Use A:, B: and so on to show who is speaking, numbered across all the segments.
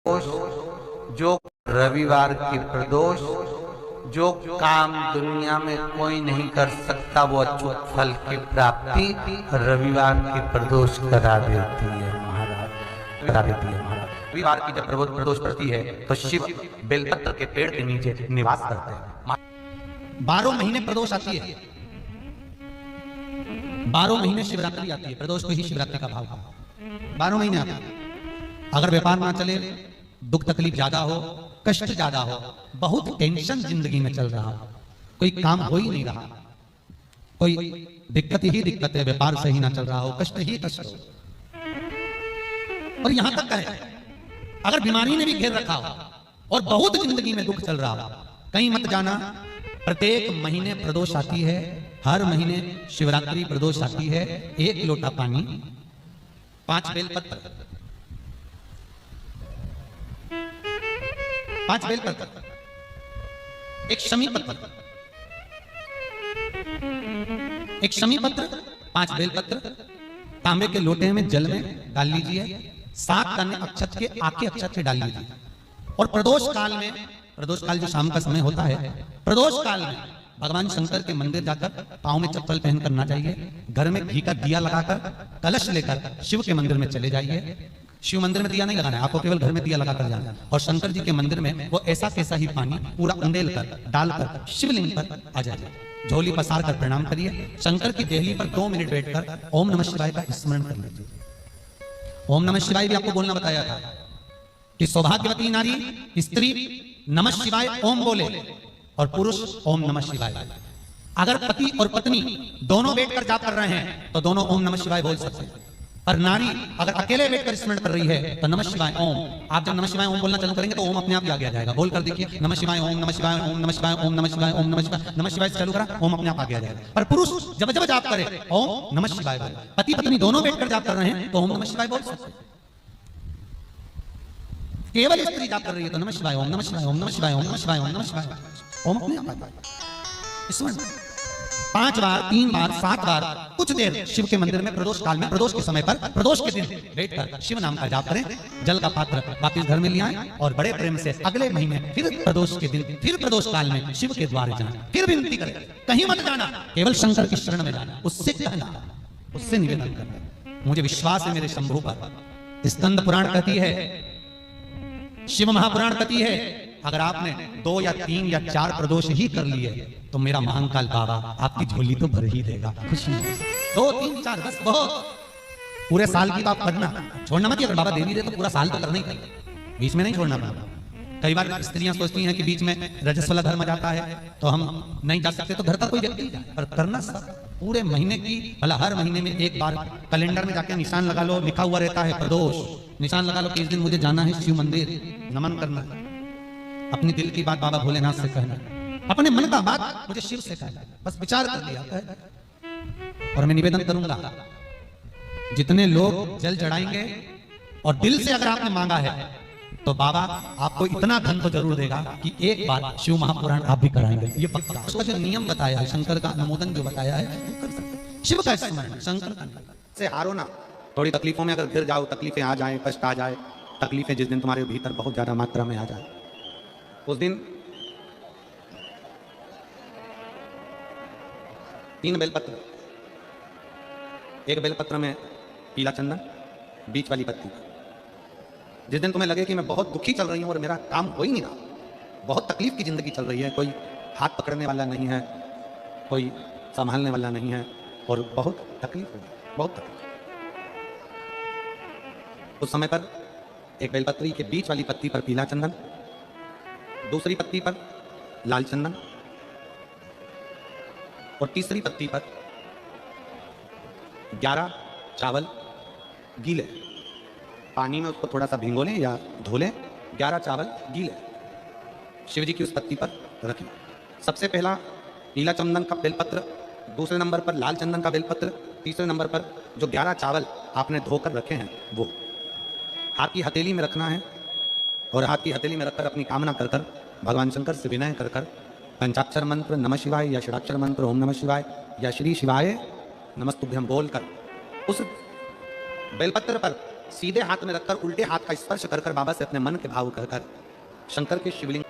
A: जो रविवार की प्रदोष, जो काम दुनिया में कोई नहीं कर सकता वो अच्युत फल की प्राप्ति रविवार की प्रदोष करा देती है महाराज, करा देती है महाराज। रविवार की जब प्रदोष पड़ती है तो शिव बेलपत्र के पेड़ के नीचे निवास करते हैं।
B: 12 महीने प्रदोष आती है, 12 महीने शिवरात्रि आती है। प्रदोष को ही शिवरात्रि का भाव है। 12 महीने आती है। अगर व्यापार ना चले, दुख तकलीफ ज्यादा हो, कष्ट ज्यादा हो, बहुत टेंशन जिंदगी में चल रहा हो, कोई काम हो ही नहीं रहा, कोई दिक्कत ही दिक्कत है, व्यापार सही ना चल रहा हो, कष्ट ही कष्ट हो, और यहां तक है अगर बीमारी ने भी घेर रखा हो और बहुत जिंदगी में दुख चल रहा हो, कहीं मत जाना। प्रत्येक महीने प्रदोष आती है, हर महीने शिवरात्रि प्रदोष आती है। 1 लोटा पानी, 5 बेलपत्र, 5 बेलपत्र, 1 शमी पत्र, 1 शमी पत्र, 5 बेलपत्र तांबे के लोटे में जल में डाल लीजिए। 7 दाने अक्षत के, आके अक्षत के डाल लीजिए। और प्रदोष काल में, प्रदोष काल जो शाम का समय होता है, प्रदोष काल में भगवान शंकर के मंदिर जाकर पांव में चप्पल पहन करना चाहिए। घर में घी का दिया लगाकर कलश लेकर शिव के मंदिर में चले जाइए। शिव मंदिर में दिया नहीं लगाना है आपको, केवल घर में दिया लगाकर जाना है। और शंकर जी के मंदिर में वो ऐसा कैसा ही पानी पूरा उंडेल कर डालकर शिवलिंग पर आ जाइए। झोली पसार कर प्रणाम करिए। शंकर की देहली पर 2 मिनट बैठकर ओम नमः शिवाय का स्मरण कर लीजिए। ओम नमः शिवाय भी आपको बोलना बताया था कि सौभाग्यवती नारी स्त्री नमः शिवाय ओम बोले और पुरुष ओम नमः शिवाय। अगर पति और पत्नी दोनों बैठकर जाप कर रहे हैं तो दोनों ओम नमः शिवाय बोल सकते हैं। पर नारी अगर अकेले बैठकर स्मरण कर रही है तो नमः शिवाय ओम। आप जब नमः शिवाय ओम बोलना चालू करेंगे तो ओम अपने आप ही आगे आ जाएगा। बोल कर देखिए, नमः शिवाय ओम, नमः शिवाय ओम, नमः शिवाय ओम, नमः शिवाय ओम, नमः शिवाय, नमः शिवाय चालू करा, ओम अपने आप आगे आ जाएगा। पर पुरुष जब जब जाप करे ओम नमः शिवाय बोले। पति पत्नी दोनों बैठकर जाप कर रहे हैं तो ओम नमः शिवाय बोल सकते हैं। केवल स्त्री जाप कर रही है तो नमः शिवाय ओम, नमः शिवाय ओम, नमः शिवाय ओम, नमः शिवाय ओम, नमः शिवाय ओम अपने आप आता है। स्मरण 5 बार, 3 बार, 7 बार कुछ देर शिव के मंदिर में प्रदोष काल में, प्रदोष के समय पर, प्रदोष के दिन बैठकर शिव नाम का जाप करें। जल का पात्र वापिस घर में ले आए और बड़े प्रेम से अगले महीने फिर प्रदोष के दिन, फिर प्रदोष काल में शिव के द्वारे जाना, फिर विनती करें। कहीं मत जाना, केवल शंकर की शरण में जाना, उससे कहना, उससे निवेदन करना, मुझे विश्वास है मेरे शंभु पर। स्कंद पुराण कहती है, शिव महापुराण कहती है, अगर आपने 2 या 3 या 4 प्रदोष ही कर लिए तो मेरा महाकाल बाबा आपकी झोली तो भर ही देगा। खुशी 2, 3, 4 10 बहुत। पूरे साल की तो आप करना, छोड़ना मत। अगर बाबा दे भी दे तो पूरा साल तो करना ही चाहिए, बीच में नहीं छोड़ना बाबा। कई बार स्त्रियां सोचती हैं कि बीच में रजस वाला धर्म जाता है तो हम नहीं जा सकते, तो घर का कोई व्यक्ति जाए, पर करना सब पूरे महीने की, भला हर महीने में एक बार कैलेंडर में जाके निशान लगा लो, लिखा हुआ रहता है प्रदोष, निशान लगा लो कि इस दिन मुझे जाना है शिव मंदिर, नमन करना, अपनी दिल की बात बाबा भोलेनाथ से कहना, अपने मन का बात मुझे शिव से कहना, बस विचार कर लिया। और मैं निवेदन करूंगा, जितने लोग जल चढ़ाएंगे और दिल से अगर आपने मांगा है तो बाबा आपको इतना धन तो जरूर देगा कि एक बार शिव महापुराण आप भी कराएंगे, ये पक्का। उसका जो नियम बताया है, शंकर का अनुमोदन जो बताया है, वो कर सकते। शिव का स्मरण, शंकर का से हारो ना। थोड़ी तकलीफों में अगर गिर जाओ, तकलीफें आ जाए, कष्ट आ जाए, तकलीफें जिस दिन तुम्हारे भीतर बहुत ज्यादा मात्रा में आ जाए, उस दिन 3 बेलपत्र, 1 बेलपत्र में पीला चंदन, बीच वाली पत्ती। जिस दिन तुम्हें लगे कि मैं बहुत दुखी चल रही हूं और मेरा काम हो ही नहीं रहा, बहुत तकलीफ की जिंदगी चल रही है, कोई हाथ पकड़ने वाला नहीं है, कोई संभालने वाला नहीं है और बहुत तकलीफ हो, बहुत तकलीफ, उस समय पर 1 बेलपत्री के बीच वाली पत्ती पर पीला चंदन, दूसरी पत्ती पर लाल चंदन और तीसरी पत्ती पर 11 चावल गीले, पानी में उसको थोड़ा सा भिगो लें या धो लें, 11 चावल गीले शिव जी की उस पत्ती पर रखें। सबसे पहला पीला चंदन का बेलपत्र, दूसरे नंबर पर लाल चंदन का बेलपत्र, तीसरे नंबर पर जो 11 चावल आपने धोकर रखे हैं वो हाथ की हथेली में रखना है। और हाथ की हथेली में रखकर अपनी कामना कर कर भगवान शंकर से विनय कर कर पंचाक्षर मंत्र नमः शिवाय या षडाक्षर मंत्र ओम नमः शिवाय या श्री शिवाय नमस्तुभ्यम बोलकर उस बेलपत्र पर सीधे हाथ में रखकर उल्टे हाथ का स्पर्श कर कर बाबा से अपने मन के भाव कहकर शंकर के शिवलिंग।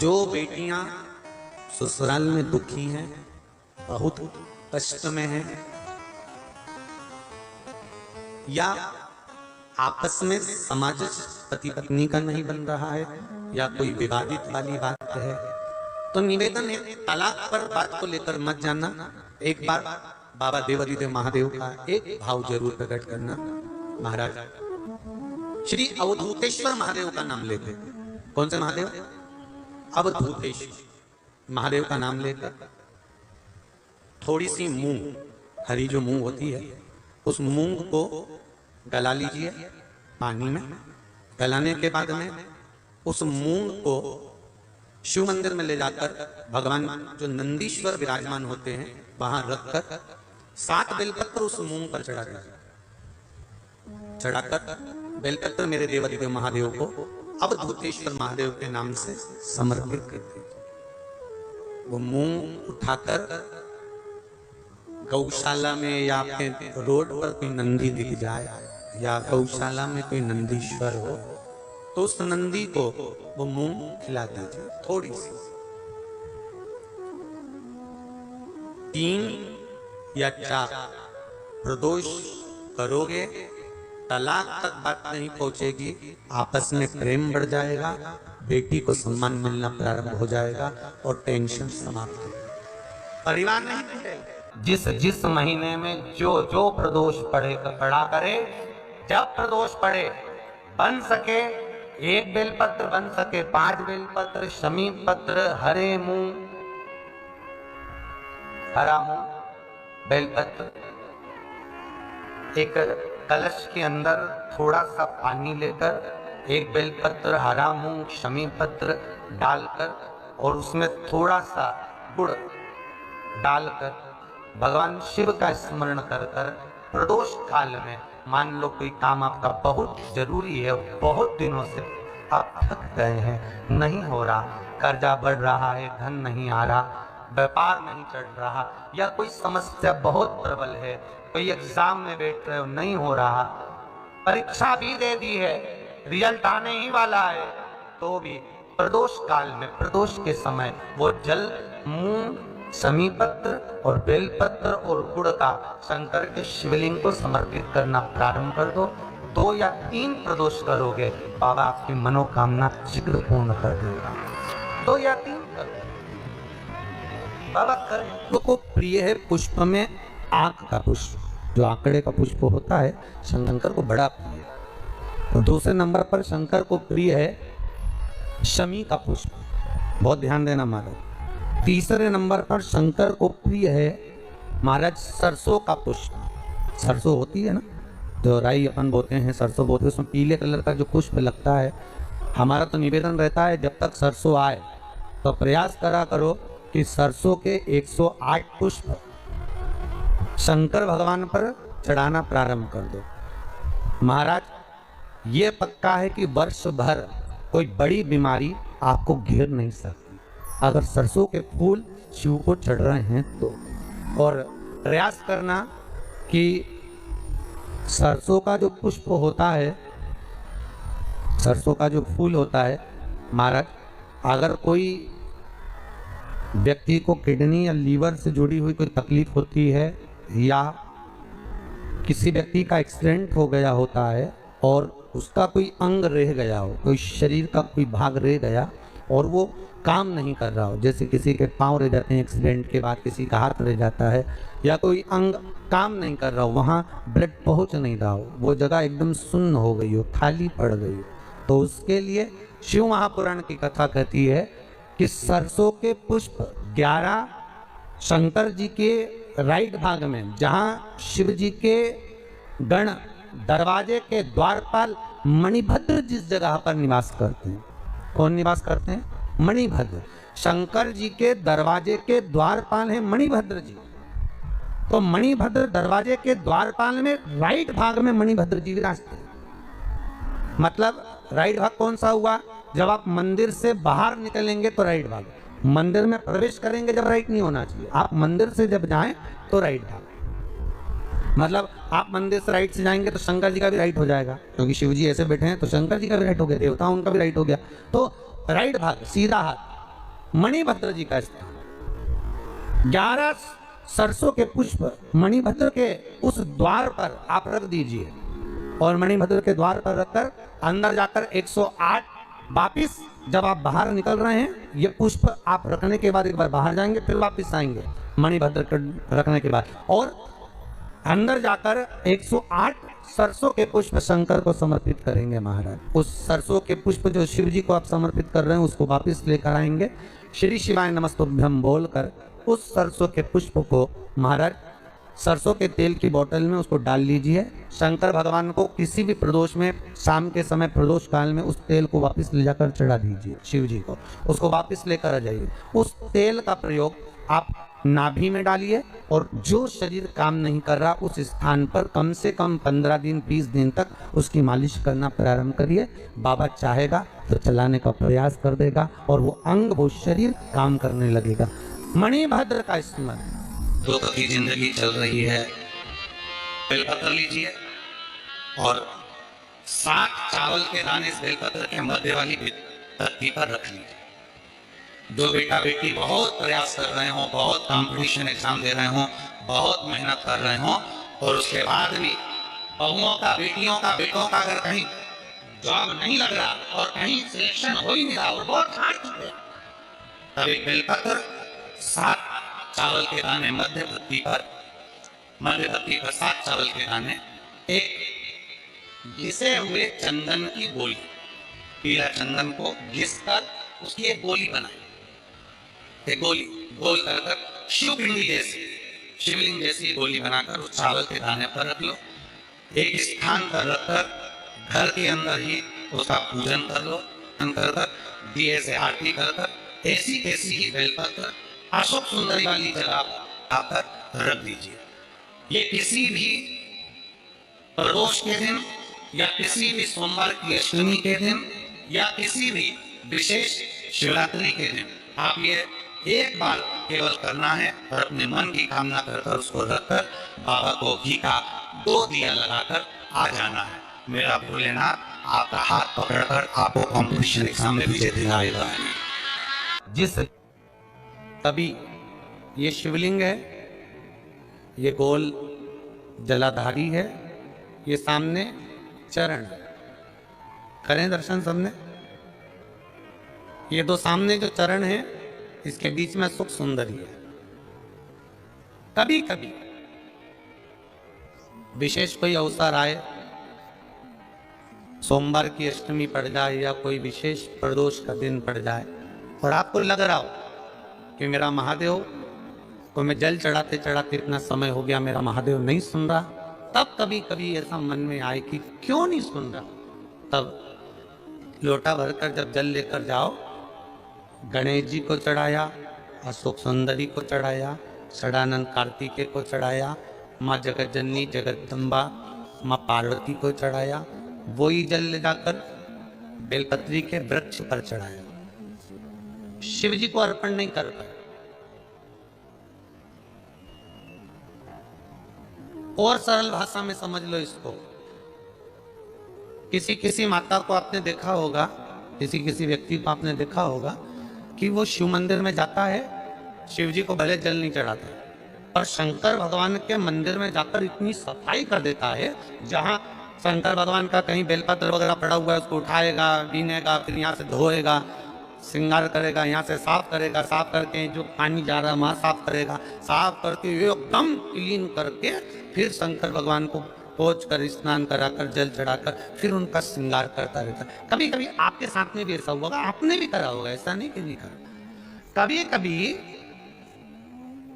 A: जो बेटियां ससुराल में दुखी हैं, बहुत कष्ट में हैं, या आपस में समाज पति पत्नी का नहीं बन रहा है, या कोई विवादित वाली बात है, तो निवेदन है तलाक पर बात को लेकर मत जाना। एक बार बाबा देवाधिदेव महादेव का एक भाव जरूर प्रकट करना। महाराज श्री अवधूतेश्वर महादेव का नाम लेते। कौन से महादेव? अवधूतेश्वर महादेव का नाम लेकर थोड़ी सी मूंग, हरी जो मूंग होती है, उस मूंग को गला लीजिए पानी में। गलाने के बाद में उस मूंग को शिव मंदिर में ले जाकर भगवान जो नंदीश्वर विराजमान होते हैं वहां रखकर 7 बेलपत्र उस मूंग पर चढ़ा दीजिए। चढ़ाकर बेलपत्र मेरे देवाधिदेव महादेव को अवधूतेश्वर महादेव के नाम से समर्पित कर दीजिए। वो मूंग उठाकर गौशाला में या आपके रोड पर कोई नंदी दिख जाए या गौशाला में कोई नंदीश्वर हो तो उस नंदी को वो मूंग खिला दीजिए थोड़ी सी। 3 या 4 प्रदोष करोगे, तलाक तक बात नहीं पहुंचेगी, आपस में प्रेम बढ़ जाएगा, बेटी को सम्मान मिलना प्रारंभ हो जाएगा और टेंशन समाप्त हो जाएगा। परिवार नहीं टूटेगा। जिस महीने में जो प्रदोष पड़ा करे, जब प्रदोष पड़े, बन सके 1 बेलपत्र, बन सके 5 बेलपत्र, शमी पत्र, हरे मूंग, हरा मूंग, बेलपत्र, एक कलश के अंदर थोड़ा सा पानी लेकर 1 बेलपत्र, हरा मूंग, शमी पत्र डालकर और उसमें थोड़ा सा गुड़ डालकर भगवान शिव का स्मरण कर कर प्रदोष काल में, मान लो कोई काम आपका बहुत जरूरी है, बहुत दिनों से आप थक गए हैं, नहीं हो रहा, कर्जा बढ़ रहा है, धन नहीं आ रहा, व्यापार नहीं चढ़ रहा, या कोई समस्या बहुत प्रबल है, कोई एग्जाम में बैठ रहे हो नहीं हो रहा, परीक्षा भी दे दी है, रिजल्ट आने ही वाला है, तो भी प्रदोष काल में, प्रदोष के समय वो जल मूंग, शमी पत्र और बेलपत्र और गुड़ का शंकर के शिवलिंग को समर्पित करना प्रारंभ कर दो। 2 या 3 प्रदोष करोगे, बाबा आपकी मनोकामना शीघ्र पूर्ण कर देगा। 2 या 3 करो। बाबा कर्म को प्रिय है पुष्प में आंख का पुष्प, जो आंकड़े का पुष्प होता है, शंकर को बड़ा प्रिय है। तो दूसरे नंबर पर शंकर को प्रिय है शमी का पुष्प, बहुत ध्यान देना महाराज। तीसरे नंबर पर शंकर को प्रिय है महाराज सरसों का पुष्प। सरसों होती है ना, जो राई अपन बोते हैं, सरसों बोते हैं, उसमें पीले कलर का जो पुष्प लगता है। हमारा तो निवेदन रहता है जब तक सरसों आए तो प्रयास करा करो कि सरसों के 108 पुष्प शंकर भगवान पर चढ़ाना प्रारंभ कर दो। महाराज ये पक्का है कि वर्ष भर कोई बड़ी बीमारी आपको घेर नहीं सकती अगर सरसों के फूल शिव को चढ़ रहे हैं तो। और प्रयास करना कि सरसों का जो पुष्प होता है, सरसों का जो फूल होता है महाराज, अगर कोई व्यक्ति को किडनी या लीवर से जुड़ी हुई कोई तकलीफ होती है, या किसी व्यक्ति का एक्सीडेंट हो गया होता है और उसका कोई अंग रह गया हो, कोई शरीर का कोई भाग रह गया और वो काम नहीं कर रहा हो, जैसे किसी के पाँव रह जाते हैं एक्सीडेंट के बाद, किसी का हाथ रह जाता है, या कोई अंग काम नहीं कर रहा हो, वहाँ ब्लड पहुँच नहीं रहा हो, वो जगह एकदम सुन्न हो गई हो, खाली पड़ गई हो, तो उसके लिए शिव महापुराण की कथा कहती है कि सरसों के पुष्प 11 शंकर जी के राइट भाग में, जहाँ शिव जी के गण दरवाजे के द्वारपाल मणिभद्र जिस जगह पर निवास करते हैं, कौन निवास करते हैं? मणिभद्र। शंकर जी के दरवाजे के द्वारपाल हैं मणिभद्र जी। तो मणिभद्र दरवाजे के द्वारपाल में राइट भाग में मणिभद्र जी विराजते हैं। मतलब राइट भाग कौन सा हुआ? जब आप मंदिर से बाहर निकलेंगे तो राइट भाग, मंदिर में प्रवेश करेंगे जब राइट नहीं होना चाहिए, आप मंदिर से जब जाएं तो राइट भाग।
B: मतलब आप मंदिर से राइट से जाएंगे तो शंकर जी का भी राइट हो जाएगा, क्योंकि शिव जी ऐसे बैठे हैं तो शंकर जी का भी राइट हो गया, देवता उनका भी राइट हो गया। तो राइट भाग सीधा हाथ मणिभद्र जी का स्थान, 11 सरसों के पुष्प मणिभद्र के उस द्वार पर आप रख दीजिए, और मणिभद्र के द्वार पर रखकर अंदर जाकर 108 वापिस जब आप बाहर निकल रहे हैं, ये पुष्प आप रखने के बाद एक बार बाहर जाएंगे, फिर वापस आएंगे मणिभद्र के रखने के बाद, और अंदर जाकर 108 सरसों के पुष्प शंकर को समर्पित करेंगे महाराज। उस सरसों के पुष्प जो शिव जी को आप समर्पित कर रहे हैं उसको वापस लेकर आएंगे, श्री शिवाय नमस्तुभ्यम बोलकर उस सरसों के पुष्प को महाराज सरसों के तेल की बोतल में उसको डाल लीजिए। शंकर भगवान को किसी भी प्रदोष में शाम के समय प्रदोष काल में उस तेल को वापस ले जाकर चढ़ा दीजिए शिव जी को, उसको वापस लेकर आ जाइए। उस तेल का प्रयोग आप नाभि में डालिए, और जो शरीर काम नहीं कर रहा उस स्थान पर कम से कम 15 दिन 20 दिन तक उसकी मालिश करना प्रारंभ करिए। बाबा चाहेगा तो चलाने का प्रयास कर देगा और वो अंग वो शरीर काम करने लगेगा। मणिभद्र का स्मरण,
A: दुख की जिंदगी चल रही है, बेलपत्र लीजिए और 7 चावल के दाने इस बेलपत्र के मध्य वाली धरती पर रख लीजिए। जो बेटा बेटी बहुत प्रयास कर रहे हो, बहुत कंपटीशन एग्जाम दे रहे हो, बहुत मेहनत कर रहे हो, और उसके बाद भी बहुओं का, बेटियों का, बेटों का अगर कहीं जॉब नहीं लग रहा और कहीं सिलेक्शन हो ही नहीं रहा और बहुत हार चुके, तब एक बेलपत्र 7 चावल के दाने मध्य धरती पर 7 चावल के दाने, एक घिसे हुए चंदन की गोली, पीला चंदन को घिसकर उसकी एक गोली बनाई, एक गोली गोल कर शिवलिंग जैसी गोली बनाकर उस चावल के दाने पर रख लो। एक स्थान पर रखकर घर के अंदर ही उसका पूजन कर लो, कर दिए से आरती कर ऐसी ही बेलपत्र अशोक सुंदरी वाली जगह आकर रख दीजिए। ये किसी भी प्रदोष के दिन या किसी भी सोमवार की अष्टमी के दिन या किसी भी विशेष शिवरात्रि के दिन आप ये एक बार केवल करना है, और अपने मन की कामना कर उसको रखकर बाबा को घी का 2 दिया लगाकर आ जाना है। मेरा भोलेनाथ आपका हाथ पकड़कर आपको कॉम्पिटिशन एग्जाम में विजय दिलाएगा।
B: जिस तभी ये शिवलिंग है, ये गोल जलाधारी है, ये सामने चरण, करें दर्शन सबने। ये 2 सामने जो चरण है इसके बीच में सुख सुंदरी है। कभी कभी विशेष कोई अवसर आए, सोमवार की अष्टमी पड़ जाए या कोई विशेष प्रदोष का दिन पड़ जाए, और आपको लग रहा हो कि मेरा महादेव को मैं जल चढ़ाते चढ़ाते इतना समय हो गया, मेरा महादेव नहीं सुन रहा, तब कभी कभी ऐसा मन में आए कि क्यों नहीं सुन रहा, तब लोटा भरकर जब जल लेकर जाओ, गणेश जी को चढ़ाया, अशोक सुंदरी को चढ़ाया, षडानंद कार्तिकेय को चढ़ाया, माँ जगत जननी जगदम्बा माँ पार्वती को चढ़ाया, वही जल ले जाकर बेलपत्री के वृक्ष पर चढ़ाया, शिव जी को अर्पण नहीं कर पाए। और सरल भाषा में समझ लो इसको, किसी माता को आपने देखा होगा, किसी व्यक्ति को आपने देखा होगा कि वो शिव मंदिर में जाता है, शिव जी को भले जल नहीं चढ़ाता, और शंकर भगवान के मंदिर में जाकर इतनी सफाई कर देता है, जहां शंकर भगवान का कहीं बेलपत्र वगैरह पड़ा हुआ है उसको उठाएगा, बीनेगा, फिर यहाँ से धोएगा, श्रृंगार करेगा, यहाँ से साफ करेगा, साफ करके जो पानी जा रहा है वहाँ साफ करेगा, साफ करके एकदम क्लीन करके फिर शंकर भगवान को पोंछ कर स्नान कराकर जल चढ़ाकर फिर उनका श्रृंगार करता रहता है। कभी कभी आपके साथ में भी ऐसा होगा, आपने भी करा होगा, ऐसा नहीं कि नहीं करा। कभी कभी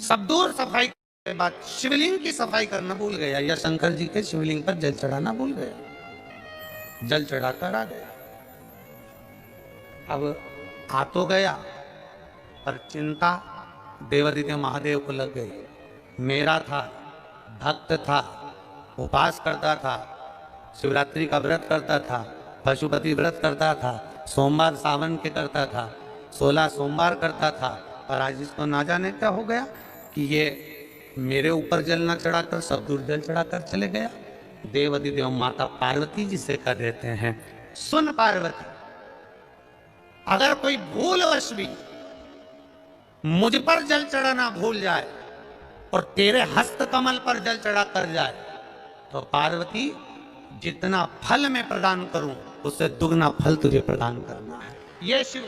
B: सब दूर सफाई के बाद शिवलिंग की सफाई करना भूल गया, या शंकर जी के शिवलिंग पर जल चढ़ाना भूल गया, जल चढ़ाकर आ गया। अब आ तो गया, पर चिंता देवादिदेव महादेव को लग गई। मेरा था, भक्त था, उपास करता था, शिवरात्रि का व्रत करता था, पशुपति व्रत करता था, सोमवार सावन के करता था, 16 सोमवार करता था, और आज इसको ना जाने क्या हो गया कि ये
A: मेरे ऊपर जल न चढ़ाकर सब दूर जल चढ़ाकर चले गया। देव माता पार्वती जी से कह देते हैं, सुन पार्वती, अगर कोई भूलवश भी मुझ पर जल चढ़ाना भूल जाए और तेरे हस्त कमल पर जल चढ़ा कर जाए तो पार्वती जितना फल मैं प्रदान करूं उससे दुगना फल तुझे प्रदान करना है। ये शिव